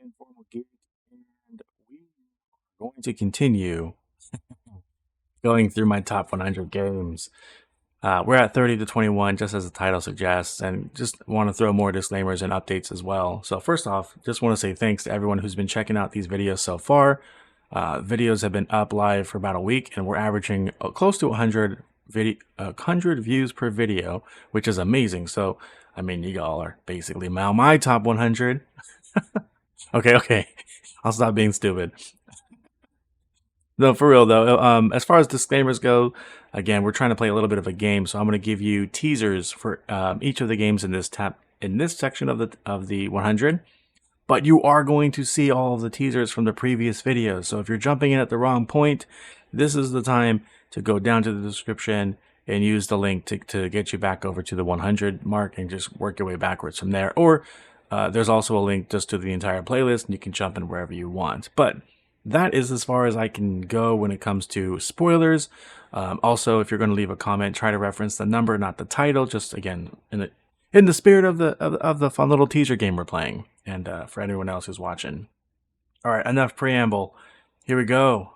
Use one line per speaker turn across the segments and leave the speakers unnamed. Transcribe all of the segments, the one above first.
Informal Geek, and we are going to continue going through my top 100 games. We're at 30 to 21, just as the title suggests, and just want to throw more disclaimers and updates as well. So first off, just want to say thanks to everyone who's been checking out these videos so far. Videos have been up live for about a week, and we're averaging close to 100 views per video, which is amazing. So, I mean, you all are basically now my top 100. Okay. I'll stop being stupid. No, for real though. As far as disclaimers go, again, we're trying to play a little bit of a game, so I'm going to give you teasers for each of the games in this section of the 100. But you are going to see all of the teasers from the previous videos. So if you're jumping in at the wrong point, this is the time to go down to the description and use the link to get you back over to the 100 mark and just work your way backwards from there. Or there's also a link just to the entire playlist, and you can jump in wherever you want. But that is as far as I can go when it comes to spoilers. Also, if you're going to leave a comment, try to reference the number, not the title. Just again, in the spirit of the fun little teaser game we're playing, and for anyone else who's watching. All right, enough preamble. Here we go.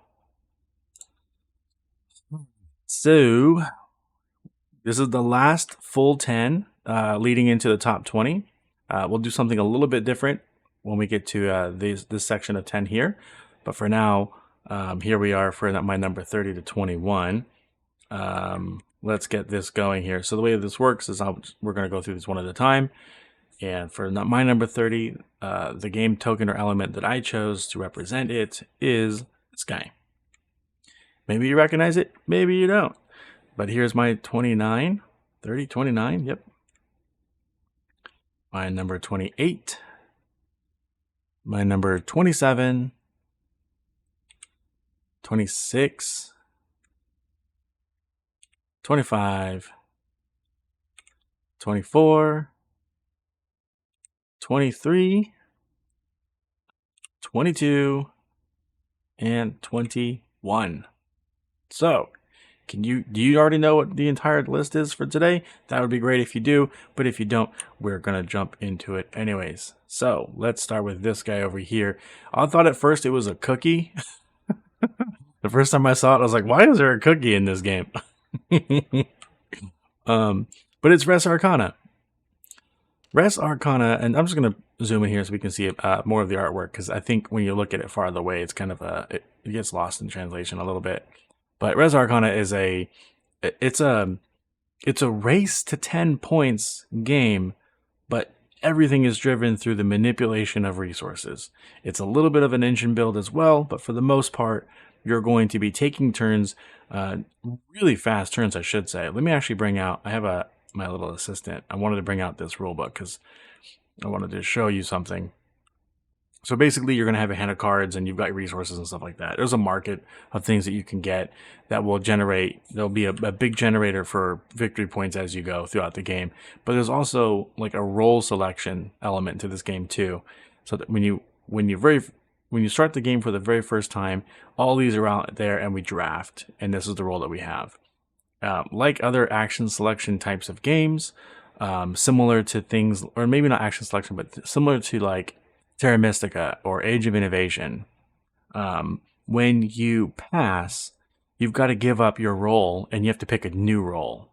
So this is the last full 10 leading into the top 20. We'll do something a little bit different when we get to this section of 10 here. But for now, here we are for my number 30 to 21. Let's get this going here. So the way this works is we're going to go through this one at a time. And for my number 30, the game token or element that I chose to represent it is this guy. Maybe you recognize it, maybe you don't. But here's my 29, 30, 29, yep. My number 28, my number 27, 26, 25, 24, 23, 22, and 21. So, do you already know what the entire list is for today? That would be great if you do, but if you don't, we're gonna jump into it anyways. So, let's start with this guy over here. I thought at first it was a cookie. The first time I saw it, I was like, why is there a cookie in this game? But it's Res Arcana. Res Arcana, and I'm just going to zoom in here so we can see more of the artwork, because I think when you look at it farther away, it's kind of it gets lost in translation a little bit. But Res Arcana is it's a race to 10 points game, but everything is driven through the manipulation of resources. It's a little bit of an engine build as well, but for the most part, you're going to be taking turns, really fast turns, I should say. Let me actually bring out, I have my little assistant. I wanted to bring out this rule book because I wanted to show you something. So basically, you're going to have a hand of cards and you've got resources and stuff like that. There's a market of things that you can get that will generate. There'll be a big generator for victory points as you go throughout the game. But there's also like a role selection element to this game too. So that when you start the game for the very first time, all these are out there and we draft. And this is the role that we have. Like other action selection types of games, similar to things, or maybe not action selection, but similar to like Terra Mystica or Age of Innovation, when you pass, you've got to give up your role and you have to pick a new role.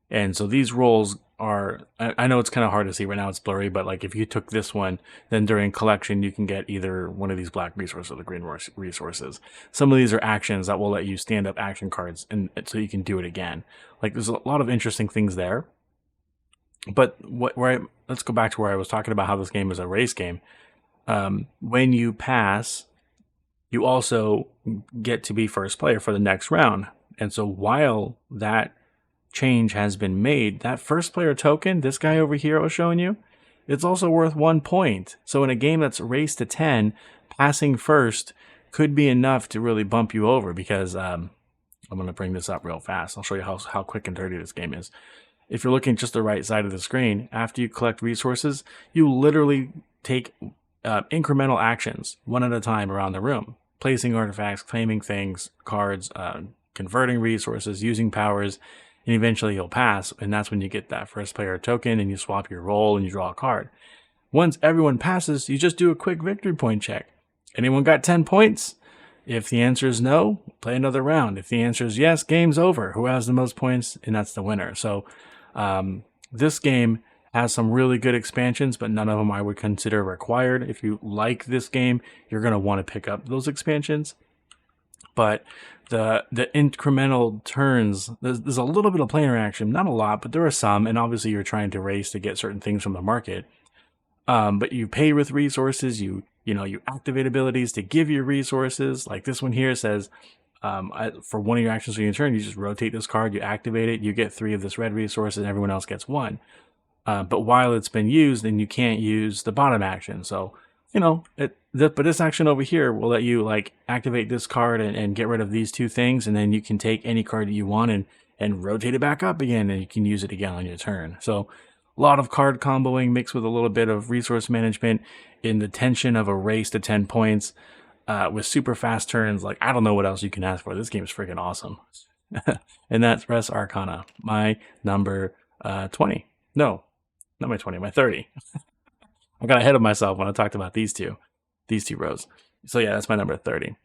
And so these roles are, I know it's kind of hard to see right now, it's blurry, but like if you took this one, then during collection, you can get either one of these black resources or the green resources. Some of these are actions that will let you stand up action cards and so you can do it again. Like there's a lot of interesting things there. But let's go back to where I was talking about how this game is a race game. When you pass, you also get to be first player for the next round. And so while that change has been made, that first player token, this guy over here I was showing you, it's also worth 1 point. So in a game that's race to 10, passing first could be enough to really bump you over, because I'm going to bring this up real fast. I'll show you how quick and dirty this game is. If you're looking just the right side of the screen, after you collect resources, you literally take incremental actions one at a time around the room. Placing artifacts, claiming things, cards, converting resources, using powers, and eventually you'll pass, and that's when you get that first player token and you swap your role and you draw a card. Once everyone passes, you just do a quick victory point check. Anyone got 10 points? If the answer is no, play another round. If the answer is yes, game's over. Who has the most points? And that's the winner. So this game has some really good expansions, but none of them I would consider required. If you like this game, you're going to want to pick up those expansions. But the incremental turns, there's a little bit of player action, not a lot, but there are some. And obviously you're trying to race to get certain things from the market. But you pay with resources, you activate abilities to give you resources. Like this one here says, for one of your actions on your turn, you just rotate this card, you activate it, you get 3 of this red resource, and everyone else gets 1. But while it's been used, then you can't use the bottom action. So, but this action over here will let you like activate this card and get rid of these 2 things, and then you can take any card that you want and rotate it back up again, and you can use it again on your turn. So a lot of card comboing mixed with a little bit of resource management in the tension of a race to 10 points with super fast turns. Like, I don't know what else you can ask for. This game is freaking awesome. And that's Res Arcana, my number 20. No, not my 20, my 30. I got ahead of myself when I talked about these two rows. So yeah, that's my number 30.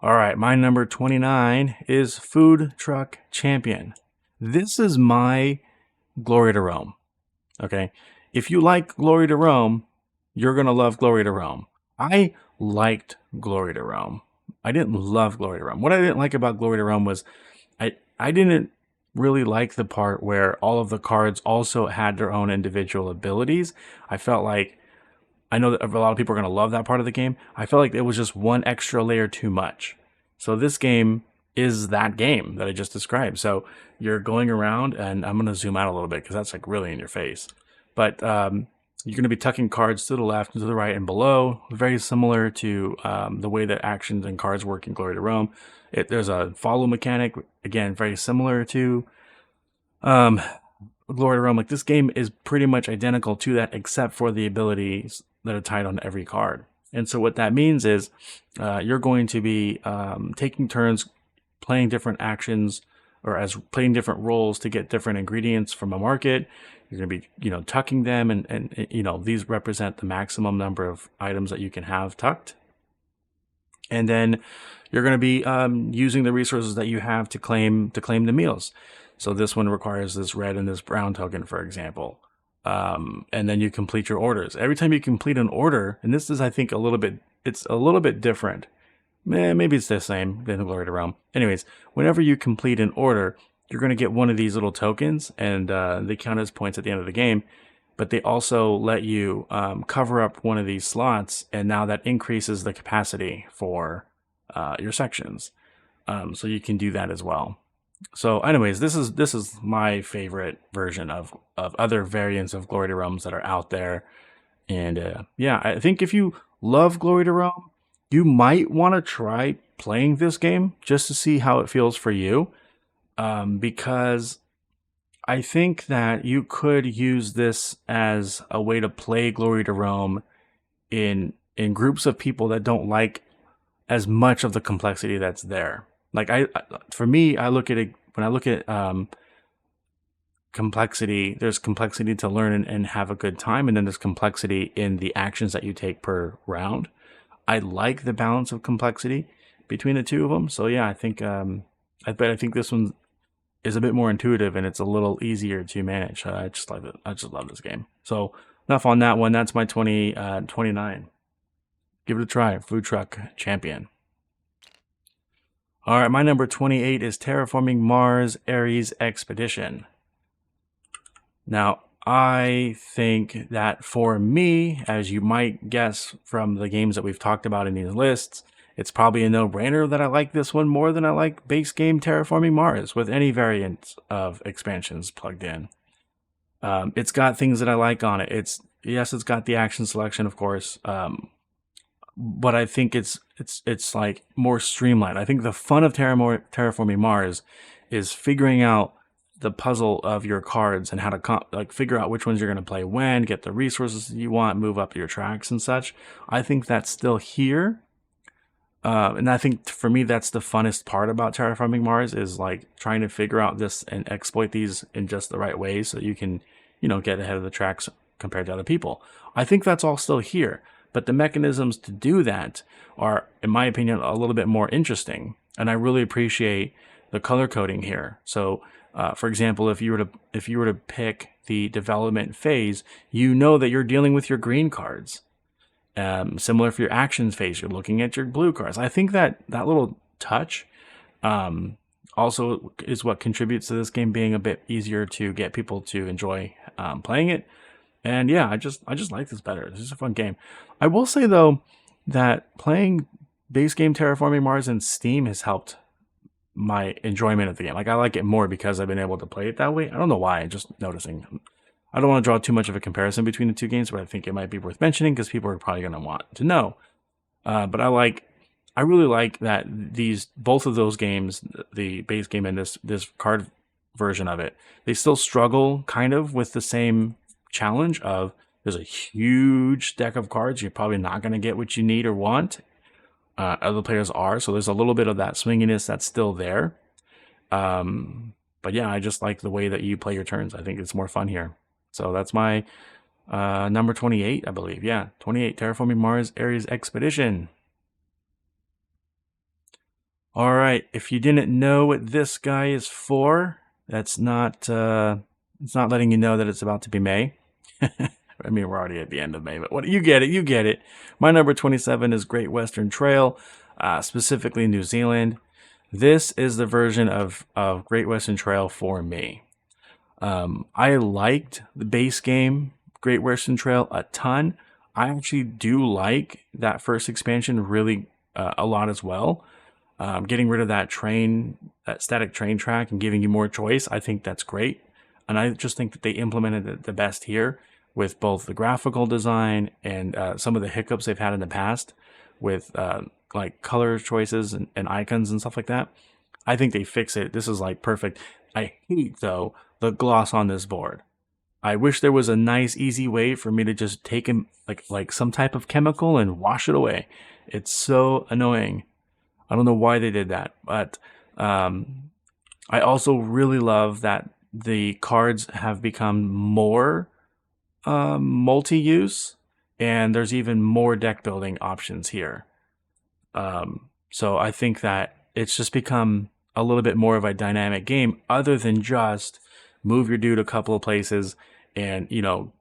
All right, my number 29 is Food Truck Champion. This is my Glory to Rome. Okay, if you like Glory to Rome, you're gonna love Glory to Rome. I liked Glory to Rome. I didn't love Glory to Rome. What I didn't like about Glory to Rome was I didn't really like the part where all of the cards also had their own individual abilities. I felt like, I know that a lot of people are gonna love that part of the game. I felt like it was just one extra layer too much. So this game is that game that I just described. So you're going around, and I'm going to zoom out a little bit because that's like really in your face. But you're going to be tucking cards to the left and to the right and below, very similar to the way that actions and cards work in Glory to Rome. There's a follow mechanic, again, very similar to Glory to Rome. Like, this game is pretty much identical to that, except for the abilities that are tied on every card. And so what that means is you're going to be taking turns playing different actions, or as playing different roles to get different ingredients from a market. You're going to be, tucking them, and these represent the maximum number of items that you can have tucked. And then you're going to be using the resources that you have to claim the meals. So this one requires this red and this brown token, for example. And then you complete your orders. Every time you complete an order, and this is, I think, it's a little bit different. Maybe it's the same than Glory to Rome. Anyways, whenever you complete an order, you're going to get one of these little tokens, and they count as points at the end of the game. But they also let you cover up one of these slots, and now that increases the capacity for your sections. So you can do that as well. So anyways, this is my favorite version of other variants of Glory to Romes that are out there. And yeah, I think if you love Glory to Rome, you might want to try playing this game just to see how it feels for you. Because I think that you could use this as a way to play Glory to Rome in groups of people that don't like as much of the complexity that's there. Like for me, I look at it, when I look at complexity, there's complexity to learn and have a good time, and then there's complexity in the actions that you take per round. I like the balance of complexity between the two of them. So yeah, I think I think this one is a bit more intuitive, and it's a little easier to manage. I just love it. I just love this game. So enough on that one. That's my 29. Give it a try. Food Truck Champion. All right, my number 28 is Terraforming Mars Ares Expedition. Now, I think that for me, as you might guess from the games that we've talked about in these lists, it's probably a no-brainer that I like this one more than I like base game Terraforming Mars with any variant of expansions plugged in. It's got things that I like on it. It's got the action selection, of course, but I think it's like more streamlined. I think the fun of Terraforming Mars is figuring out the puzzle of your cards and how to figure out which ones you're going to play when, get the resources you want, move up your tracks and such. I think that's still here. And I think for me, that's the funnest part about Terraforming Mars, is like trying to figure out this and exploit these in just the right way so you can, get ahead of the tracks compared to other people. I think that's all still here, but the mechanisms to do that are, in my opinion, a little bit more interesting. And I really appreciate the color coding here. So, for example, if you were to pick the development phase, you know that you're dealing with your green cards. Similar for your actions phase, you're looking at your blue cards. I think that little touch also is what contributes to this game being a bit easier to get people to enjoy playing it. And yeah, I just like this better. This is a fun game. I will say though that playing base game Terraforming Mars in Steam has helped my enjoyment of the game. Like I like it more because I've been able to play it that way. I don't know why. I'm just noticing. I don't want to draw too much of a comparison between the two games, but I think it might be worth mentioning because people are probably going to want to know. But I really like that both of those games, the base game and this card version of it, they still struggle kind of with the same challenge of there's a huge deck of cards. You're probably not going to get what you need or want. Other players are, so there's a little bit of that swinginess that's still there. But yeah, I just like the way that you play your turns. I think it's more fun here. So that's my number 28, I believe. Yeah, 28, Terraforming Mars Ares Expedition. All right, if you didn't know what this guy is for, that's not it's not letting you know that it's about to be May. I mean, we're already at the end of May, but what you get it. My number 27 is Great Western Trail, specifically New Zealand. This is the version of Great Western Trail for me. I liked the base game, Great Western Trail, a ton. I actually do like that first expansion really a lot as well. Getting rid of that static train track and giving you more choice, I think that's great. And I just think that they implemented it the best here with both the graphical design and some of the hiccups they've had in the past with like color choices and icons and stuff like that. I think they fix it. This is like perfect. I hate though the gloss on this board. I wish there was a nice, easy way for me to just take him like some type of chemical and wash it away. It's so annoying. I don't know why they did that, but I also really love that the cards have become more multi-use, and there's even more deck building options here. So I think that it's just become a little bit more of a dynamic game, other than just move your dude a couple of places and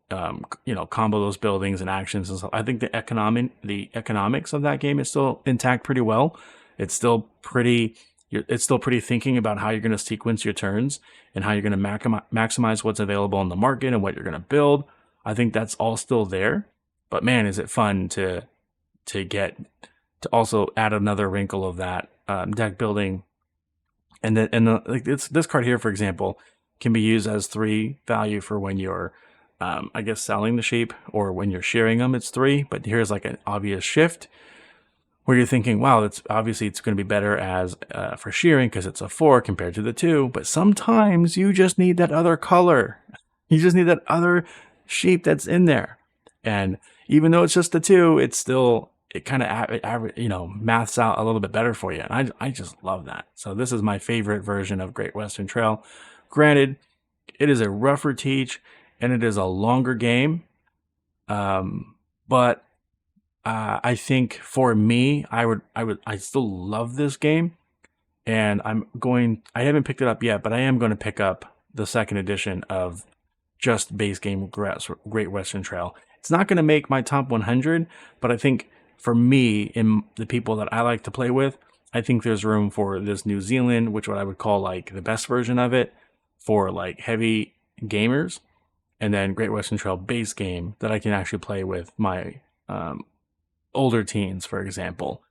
combo those buildings and actions and stuff. I think the economics of that game is still intact pretty well. It's still pretty thinking about how you're going to sequence your turns and how you're going to maximize what's available in the market and what you're going to build. I think that's all still there, but man, is it fun to also add another wrinkle of that deck building. And this card here, for example, can be used as 3 value for when you're, I guess, selling the sheep, or when you're shearing them, it's 3. But here's like an obvious shift where you're thinking, wow, it's going to be better as for shearing because it's a 4 compared to the 2. But sometimes you just need that other color. You just need that other sheep that's in there. And even though it's just a 2, it kind of maths out a little bit better for you. And I just love that. So this is my favorite version of Great Western Trail. Granted, it is a rougher teach and it is a longer game. But I think for me, I still love this game, and I haven't picked it up yet, but I am going to pick up the second edition of just base game Great Western Trail. It's not going to make my top 100, but I think for me, in the people that I like to play with, I think there's room for this New Zealand, which what I would call like the best version of it for like heavy gamers, and then Great Western Trail base game that I can actually play with my older teens, for example.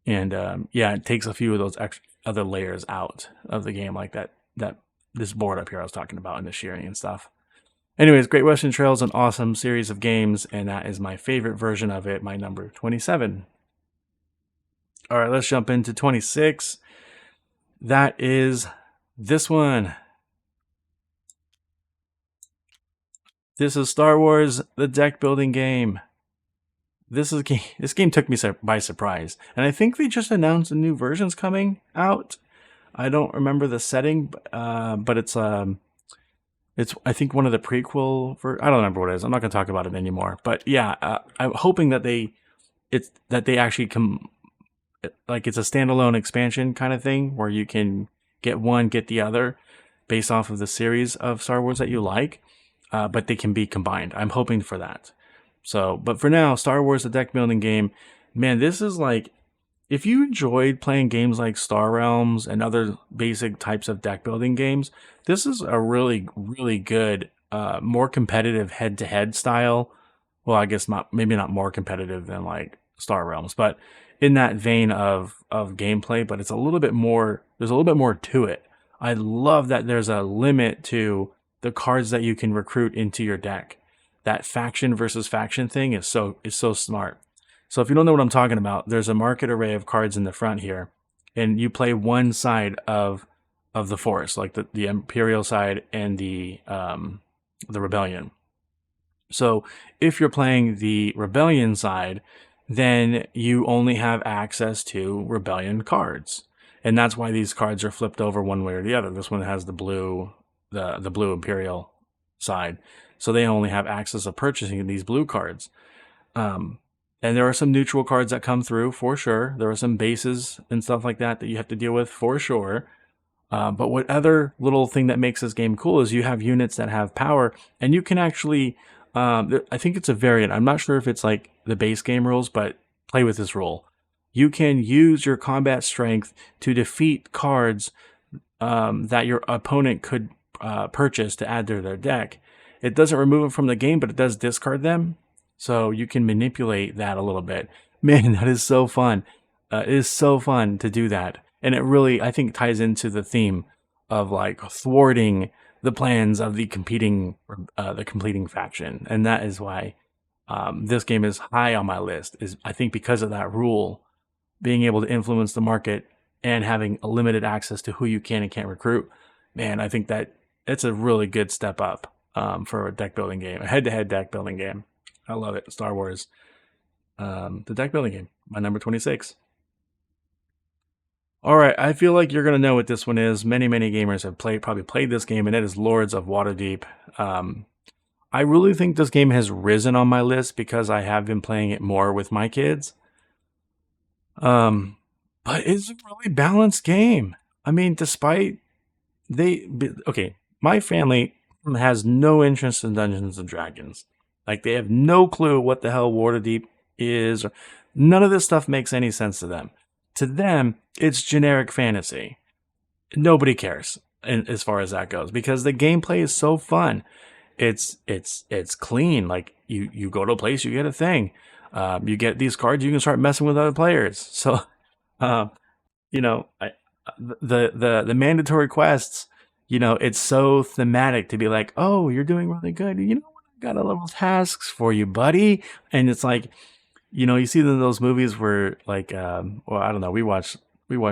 And it takes a few of those other layers out of the game, like that this board up here I was talking about, and the shearing and stuff. Anyways, Great Western Trail is an awesome series of games, and that is my favorite version of it, my number 27. All right, let's jump into 26. That is this one. This is Star Wars, the deck building game. This game took me by surprise, and I think they just announced the new versions coming out. I don't remember the setting, but it's It's I think one of the prequel for I don't remember what it is. I'm not going to talk about it anymore. But yeah, I'm hoping that they actually come like it's a standalone expansion kind of thing where you can get one, get the other, based off of the series of Star Wars that you like, but they can be combined. I'm hoping for that. So, but for now, Star Wars the deck building game, man, this is like if you enjoyed playing games like Star Realms and other basic types of deck building games, this is a really, really good, more competitive head to head style. Well, I guess not, maybe not more competitive than like Star Realms, but in that vein of gameplay, but it's a little bit more, there's a little bit more to it. I love that there's a limit to the cards that you can recruit into your deck. That faction versus faction thing is so smart. So if you don't know what I'm talking about, there's a market array of cards in the front here, and you play one side of the force, like the Imperial side and the Rebellion. So if you're playing the Rebellion side, then you only have access to Rebellion cards, and that's why these cards are flipped over one way or the other. This one has the blue Imperial side, so they only have access of purchasing these blue cards. Um, and there are some neutral cards that come through for sure. There are some bases and stuff like that that you have to deal with for sure. But what other little thing that makes this game cool is you have units that have power, and you can actually. I think it's a variant. I'm not sure if it's like the base game rules, but play with this rule. You can use your combat strength to defeat cards that your opponent could purchase to add to their deck. It doesn't remove them from the game, but it does discard them. So you can manipulate that a little bit. Man, that is so fun. It is so fun to do that. And it really, I think, ties into the theme of like thwarting the plans of the completing faction. And that is why this game is high on my list, is I think because of that rule, being able to influence the market and having a limited access to who you can and can't recruit. Man, I think that it's a really good step up for a deck building game, a head-to-head deck building game. I love it. Star Wars, the deck building game, my number 26. All right, I feel like you're gonna know what this one is. Many gamers have probably played this game, and it is Lords of Waterdeep. Um, I really think this game has risen on my list because I have been playing it more with my kids. Um, but it's a really balanced game. I mean, despite okay, my family has no interest in Dungeons and Dragons. Like they have no clue what the hell Waterdeep is. Or, none of this stuff makes any sense to them. To them, it's generic fantasy. Nobody cares as far as that goes because the gameplay is so fun. It's clean. Like you go to a place, you get a thing. You get these cards, you can start messing with other players. So, uh, you know, the mandatory quests, it's so thematic to be like, oh, you're doing really good. You know what? I got a little tasks for you, buddy. And it's like, you see in those movies where like, well, I don't know. We watch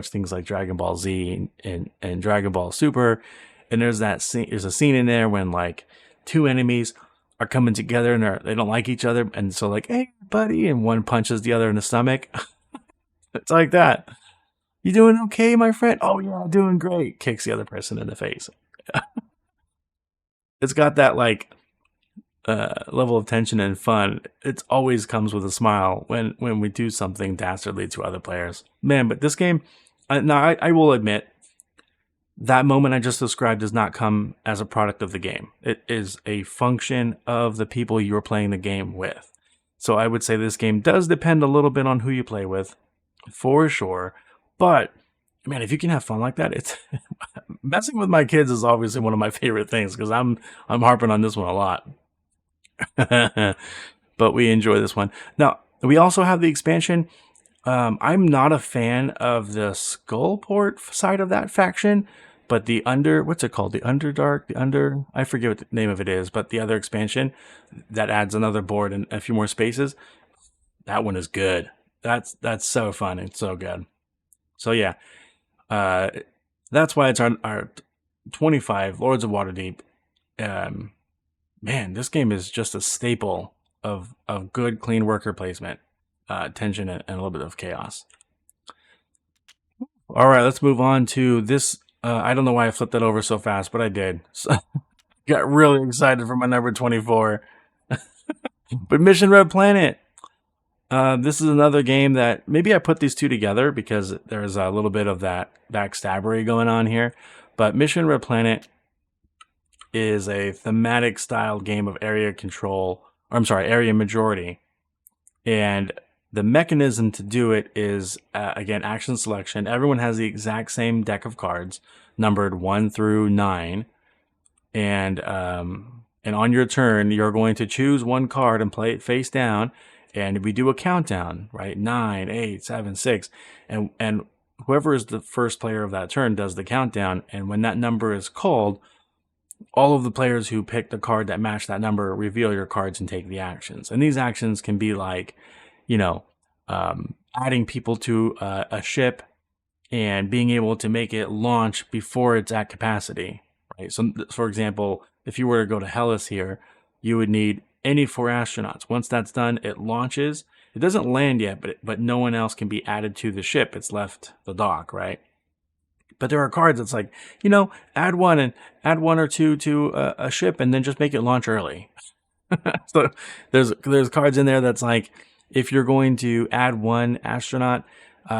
things like Dragon Ball Z and Dragon Ball Super, and there's that scene. There's a scene in there when like two enemies are coming together and they don't like each other, and so like, hey, buddy, and one punches the other in the stomach. It's like that. You doing okay, my friend? Oh yeah, doing great. Kicks the other person in the face. It's got that like level of tension and fun. It always comes with a smile when we do something dastardly to other players. Man, but this game, now I will admit, that moment I just described does not come as a product of the game. It is a function of the people you're playing the game with. So I would say this game does depend a little bit on who you play with, for sure. But man, if you can have fun like that, it's messing with my kids is obviously one of my favorite things because I'm harping on this one a lot. But we enjoy this one. Now, we also have the expansion. I'm not a fan of the Skullport side of that faction, but what's it called? The Underdark, I forget what the name of it is, but the other expansion that adds another board and a few more spaces. That one is good. That's so fun and so good. So yeah, uh, that's why it's our 25 Lords of Waterdeep. Um, Man, this game is just a staple of good, clean worker placement, tension, and a little bit of chaos. All right, let's move on to this. I don't know why I flipped that over so fast, but I did. So, Got really excited for my number 24. But Mission Red Planet. This is another game that maybe I put these two together because there's a little bit of that backstabbery going on here. But Mission Red Planet is a thematic style game of area control, or I'm sorry, area majority. And the mechanism to do it is, again, action selection. Everyone has the exact same deck of cards, numbered 1 through 9. And on your turn, you're going to choose one card and play it face down. And we do a countdown, right? 9, 8, 7, 6. And whoever is the first player of that turn does the countdown. And when that number is called, all of the players who pick the card that match that number reveal your cards and take the actions. And these actions can be like, you know, adding people to a ship and being able to make it launch before it's at capacity, right? So, for example, if you were to go to Hellas here, you would need any 4 astronauts. Once that's done, it launches. It doesn't land yet, but no one else can be added to the ship. It's left the dock, right? But there are cards that's like, add one or two to a ship and then just make it launch early. So there's cards in there that's like, if you're going to add 1 astronaut,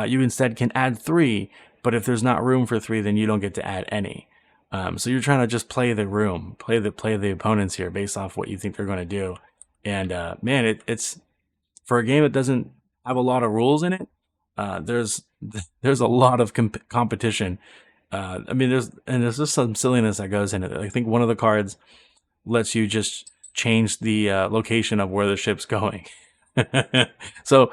you instead can add 3. But if there's not room for 3, then you don't get to add any. So you're trying to just play the room, play the opponents here based off what you think they're going to do. And man, it's for a game that doesn't have a lot of rules in it. There's a lot of competition. I mean, there's just some silliness that goes in it. I think one of the cards lets you just change the location of where the ship's going. So,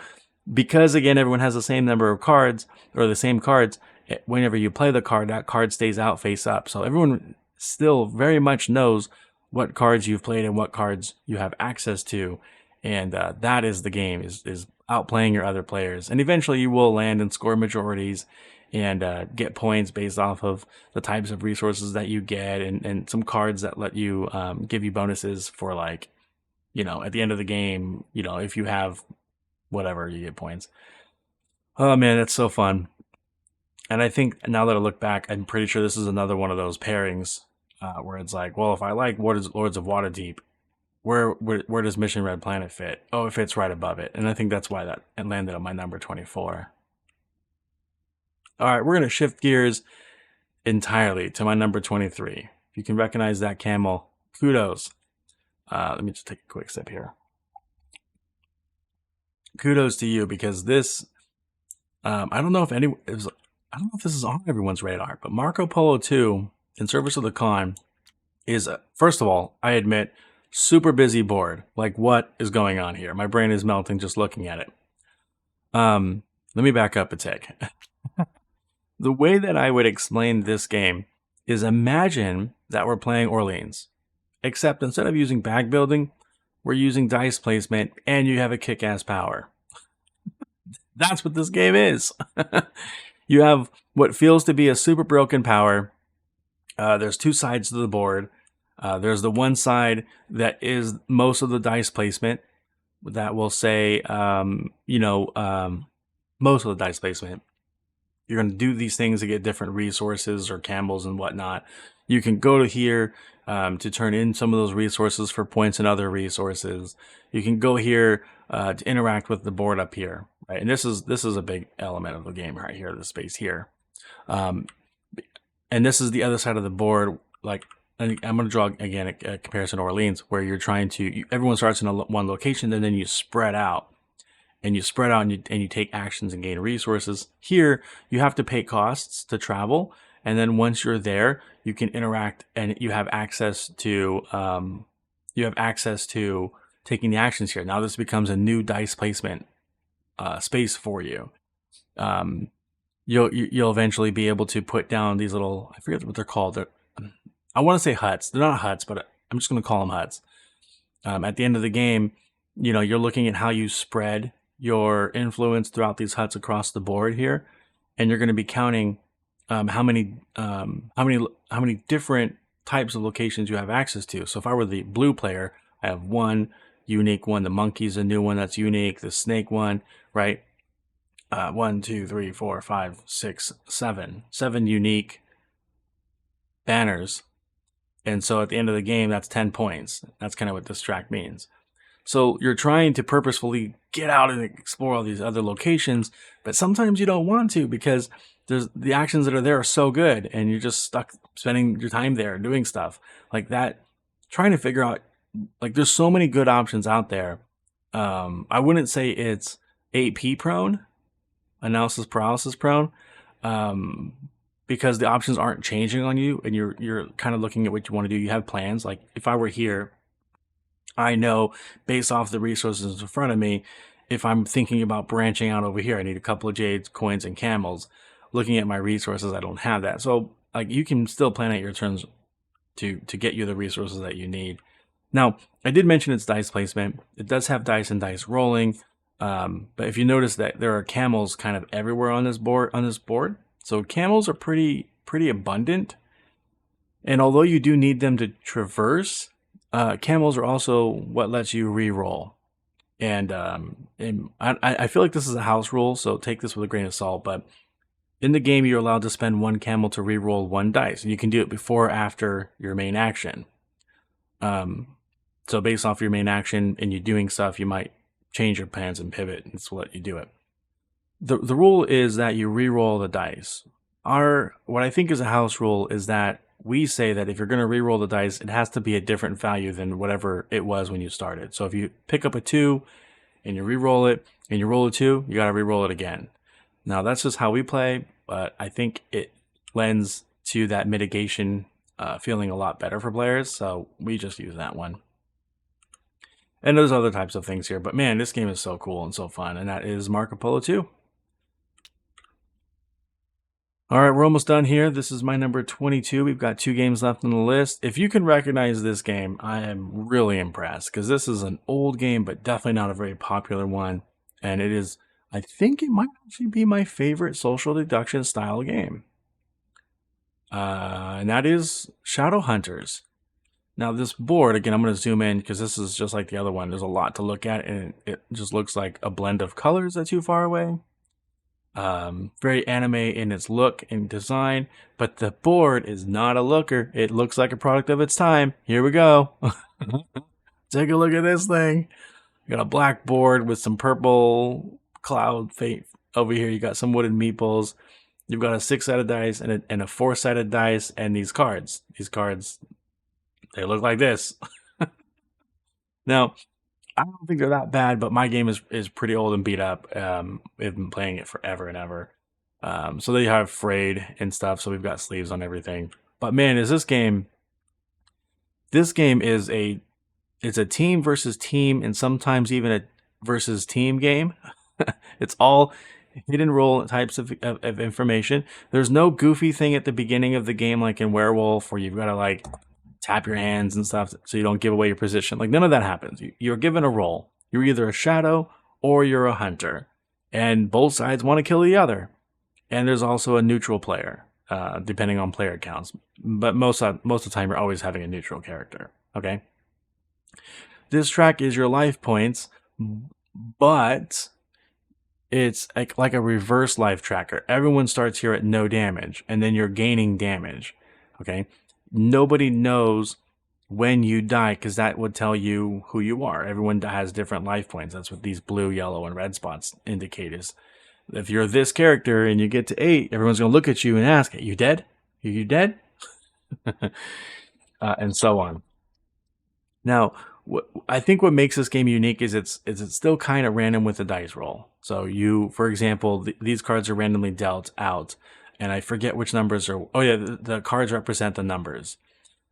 because again, everyone has the same number of cards or the same cards, whenever you play the card, that card stays out face up. So everyone still very much knows what cards you've played and what cards you have access to. And that is the game, is outplaying your other players. And eventually you will land and score majorities and get points based off of the types of resources that you get and some cards that let you give you bonuses for, like, at the end of the game, if you have whatever, you get points. Oh man, that's so fun. And I think now that I look back, I'm pretty sure this is another one of those pairings where it's like, well, if I like Lords of Waterdeep, where does Mission Red Planet fit? Oh, it fits right above it. And I think that's why it landed on my number 24. All right, we're going to shift gears entirely to my number 23. If you can recognize that camel, kudos. Let me just take a quick sip here. Kudos to you, because this, I don't know if this is on everyone's radar, but Marco Polo 2 in Service of the Con is, first of all, I admit, super busy board. Like, what is going on here? My brain is melting just looking at it. Let me back up a tick. The way that I would explain this game is, imagine that we're playing Orleans, except instead of using bag building, we're using dice placement, and you have a kick-ass power. That's what this game is. You have what feels to be a super broken power. There's 2 sides to the board. There's the one side that is most of the dice placement that will say, most of the dice placement. You're going to do these things to get different resources or Campbells and whatnot. You can go to here to turn in some of those resources for points and other resources. You can go here to interact with the board up here, right? And this is a big element of the game right here, the space here. And this is the other side of the board. Like, I'm going to draw again a comparison to Orleans, where you're trying to, everyone starts in one location, and then you spread out. And you spread out and you take actions and gain resources. Here, you have to pay costs to travel. And then once you're there, you can interact and you have access to taking the actions here. Now this becomes a new dice placement space for you. You'll eventually be able to put down these little, I forget what they're called. I want to say huts. They're not huts, but I'm just going to call them huts. At the end of the game, you're looking at how you spread your influence throughout these huts across the board here, and you're going to be counting how many different types of locations you have access to. So if I were the blue player, I have one unique one. The monkey's a new one that's unique. The snake one, right? 1, 2, 3, 4, 5, 6, 7 unique banners. And so at the end of the game, that's 10 points. That's kind of what distract means. So you're trying to purposefully get out and explore all these other locations, but sometimes you don't want to because the actions that are there are so good and you're just stuck spending your time there doing stuff like that, trying to figure out, like, there's so many good options out there. I wouldn't say it's AP prone, analysis paralysis prone, um, because the options aren't changing on you and you're kind of looking at what you want to do. You have plans. Like if I were here, I know based off the resources in front of me, if I'm thinking about branching out over here, I need a couple of jades, coins, and camels. Looking at my resources, I don't have that. So like you can still plan out your turns to get you the resources that you need. Now, I did mention its dice placement. It does have dice and dice rolling, but if you notice that there are camels kind of everywhere on this board, so camels are pretty abundant. And although you do need them to traverse, camels are also what lets you re-roll. And I feel like this is a house rule, so take this with a grain of salt. But in the game, you're allowed to spend one camel to re-roll one dice, and you can do it before or after your main action. So based off your main action and you doing stuff, you might change your plans and pivot, and it's what you do it. The rule is that you re-roll the dice. What I think is a house rule is that we say that if you're going to re-roll the dice, it has to be a different value than whatever it was when you started. So if you pick up a 2 and you re-roll it and you roll a 2, you got to re-roll it again. Now that's just how we play, but I think it lends to that mitigation feeling a lot better for players, so we just use that one. And there's other types of things here, but man, this game is so cool and so fun, and that is Marco Polo 2. All right, we're almost done here. This is my number 22. We've got 2 games left on the list. If you can recognize this game, I am really impressed because this is an old game, but definitely not a very popular one. And it is, I think it might actually be my favorite social deduction style game. And that is Shadowhunters. Now this board, again, I'm going to zoom in because this is just like the other one. There's a lot to look at, and it just looks like a blend of colors that's too far away. Very anime in its look and design, but the board is not a looker. It looks like a product of its time. Here we go. Take a look at this thing. You got a black board with some purple cloud fate over here. You got some wooden meeples. You've got a 6-sided dice and a 4-sided dice and these cards. These cards, they look like this. Now, I don't think they're that bad, but my game is pretty old and beat up. We've been playing it forever and ever. So they have frayed and stuff, so we've got sleeves on everything. But man, is this game is it's a team versus team and sometimes even a versus team game. It's all hidden roll types of information. There's no goofy thing at the beginning of the game like in Werewolf where you've got to like tap your hands and stuff so you don't give away your position. Like none of that happens. You're given a role. You're either a shadow or you're a hunter. And both sides want to kill the other. And there's also a neutral player, depending on player counts. But most of the time you're always having a neutral character. Okay? This track is your life points, but it's like a reverse life tracker. Everyone starts here at no damage, and then you're gaining damage. Okay? Nobody knows when you die because that would tell you who you are. Everyone has different life points. That's what these blue, yellow, and red spots indicate. Is if you're this character and you get to 8, everyone's going to look at you and ask, "Are you dead? Are you dead?" And so on. Now, I think what makes this game unique is it's still kind of random with the dice roll. So you, for example, these cards are randomly dealt out. And I forget which numbers are. Oh yeah, the cards represent the numbers.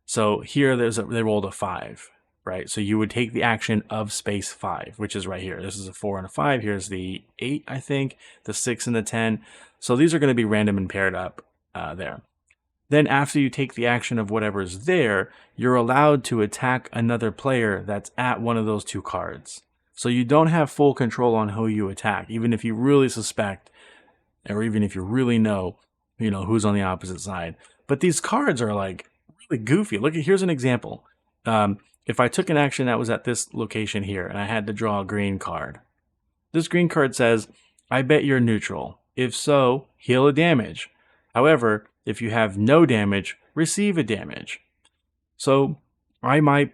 So here, they rolled a 5, right? So you would take the action of space 5, which is right here. This is a 4 and a 5. Here's the 8, I think, the 6 and the 10. So these are going to be random and paired up there. Then after you take the action of whatever's there, you're allowed to attack another player that's at one of those 2 cards. So you don't have full control on who you attack, even if you really suspect, or even if you really know who's on the opposite side. But these cards are like really goofy. Look, here's an example. If I took an action that was at this location here and I had to draw a green card, this green card says, I bet you're neutral. If so, heal a damage. However, if you have no damage, receive a damage. So I might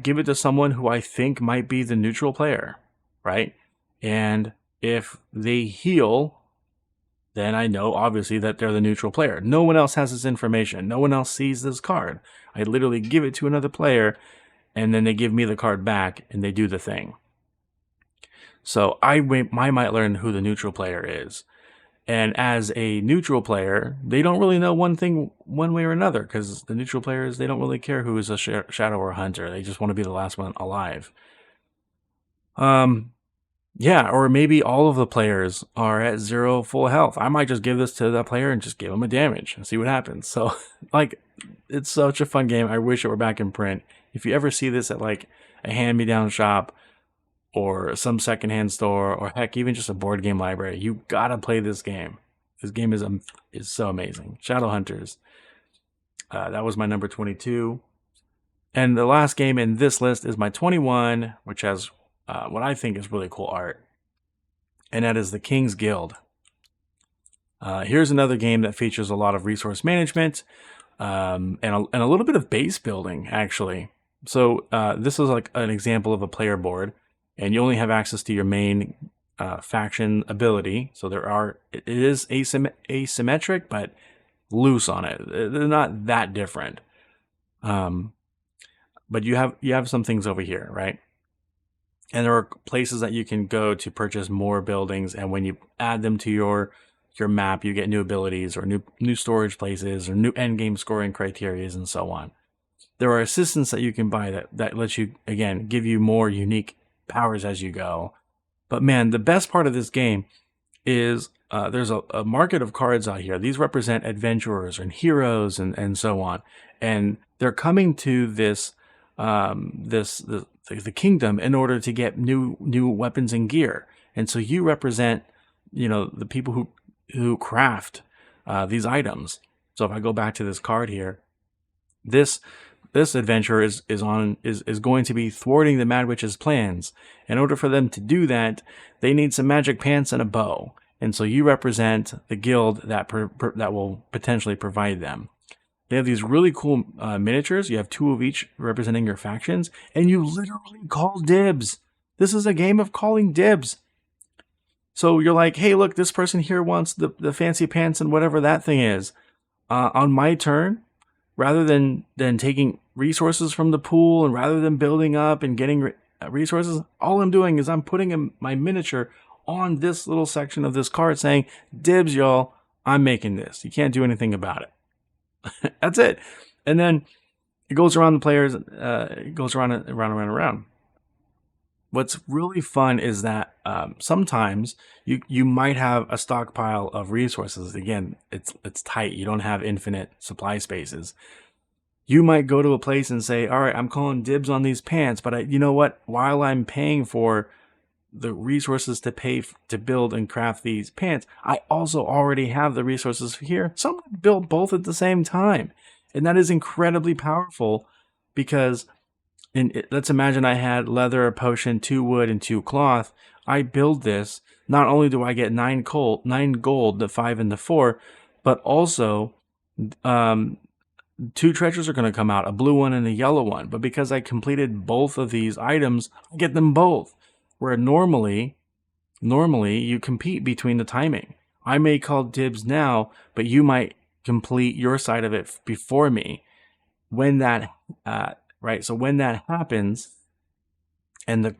give it to someone who I think might be the neutral player, right? And if they heal, then I know obviously that they're the neutral player. No one else has this information. No one else sees this card. I literally give it to another player, and then they give me the card back and they do the thing. So I might learn who the neutral player is. And as a neutral player, they don't really know one thing one way or another, because the neutral players, they don't really care who is a shadow or a hunter. They just want to be the last one alive. Yeah, or maybe all of the players are at 0 full health. I might just give this to that player and just give him a damage and see what happens. So, like, it's such a fun game. I wish it were back in print. If you ever see this at, like, a hand-me-down shop or some secondhand store, or heck, even just a board game library, you gotta play this game. This game is so amazing. Shadowhunters. That was my number 22. And the last game in this list is my 21, which has what I think is really cool art, and that is the King's Guild. Here's another game that features a lot of resource management and a little bit of base building, actually. So this is like an example of a player board, and you only have access to your main faction ability. So it is asymmetric, but loose on it. They're not that different. But you have some things over here, right? And there are places that you can go to purchase more buildings, and when you add them to your map, you get new abilities or new storage places or new endgame scoring criteria and so on. There are assistants that you can buy that lets you, again, give you more unique powers as you go. But man, the best part of this game is there's a market of cards out here. These represent adventurers and heroes and so on. And they're coming to the kingdom in order to get new weapons and gear. And so you represent, the people who craft these items. So if I go back to this card here, this adventurer is going to be thwarting the Mad Witch's plans. In order for them to do that, they need some magic pants and a bow. And so you represent the guild that will potentially provide them. They have these really cool miniatures. You have 2 of each representing your factions, and you literally call dibs. This is a game of calling dibs. So you're like, hey, look, this person here wants the fancy pants and whatever that thing is. On my turn, rather than taking resources from the pool and rather than building up and getting resources, all I'm doing is I'm putting my miniature on this little section of this card saying, dibs, y'all, I'm making this. You can't do anything about it. That's it. And then it goes around the players. It goes around and around. What's really fun is that sometimes you might have a stockpile of resources. Again, it's tight. You don't have infinite supply spaces. You might go to a place and say, all right, I'm calling dibs on these pants, but you know what? While I'm paying for the resources to build and craft these pants, I also already have the resources here. So I'm going to build both at the same time. And that is incredibly powerful, because let's imagine I had leather, a potion, 2 wood, and 2 cloth. I build this. Not only do I get 9 gold, the 5 and the 4, but also 2 treasures are going to come out, a blue one and a yellow one. But because I completed both of these items, I get them both. Where normally you compete between the timing. I may call dibs now, but you might complete your side of it before me. When that right, so when that happens, and the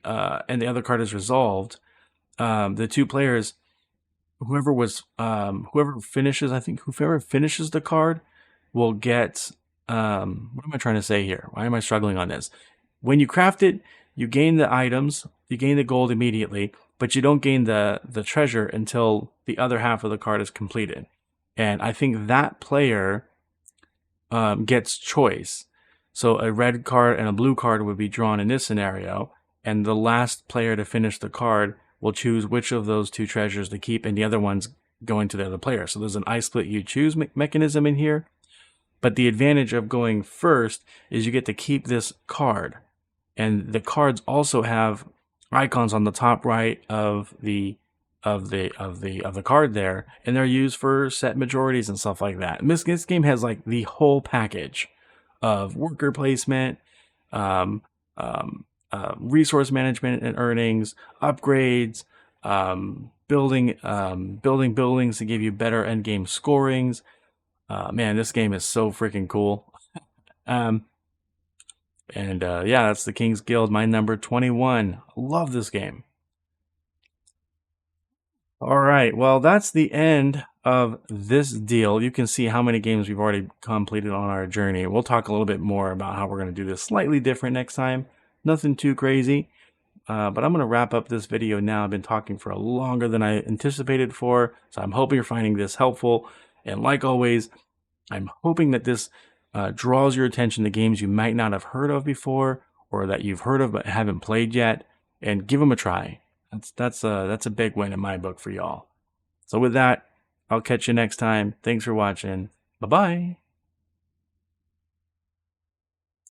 other card is resolved, the 2 players, whoever finishes the card will get. What am I trying to say here? Why am I struggling on this? When you craft it, you gain the items, you gain the gold immediately, but you don't gain the treasure until the other half of the card is completed. And I think that player gets choice. So a red card and a blue card would be drawn in this scenario, and the last player to finish the card will choose which of those 2 treasures to keep, and the other one's going to the other player. So there's an I split you choose mechanism in here. But the advantage of going first is you get to keep this card. And the cards also have icons on the top right of the of the card there, and they're used for set majorities and stuff like that. And this game has like the whole package of worker placement, um, resource management and earnings, upgrades, building buildings to give you better end game scorings. Man, this game is so freaking cool. Um, and yeah, that's the King's Guild, my number 21. Love this game. All right, well, that's the end of this deal. You can see how many games we've already completed on our journey. We'll talk a little bit more about how we're going to do this slightly different next time. Nothing too crazy, but I'm going to wrap up this video now. I've been talking for longer than I anticipated for, so I'm hoping you're finding this helpful. And like always, I'm hoping that this draws your attention to games you might not have heard of before, or that you've heard of but haven't played yet, and give them a try. That's a big win in my book for y'all. So with that, I'll catch you next time. Thanks for watching. Bye-bye.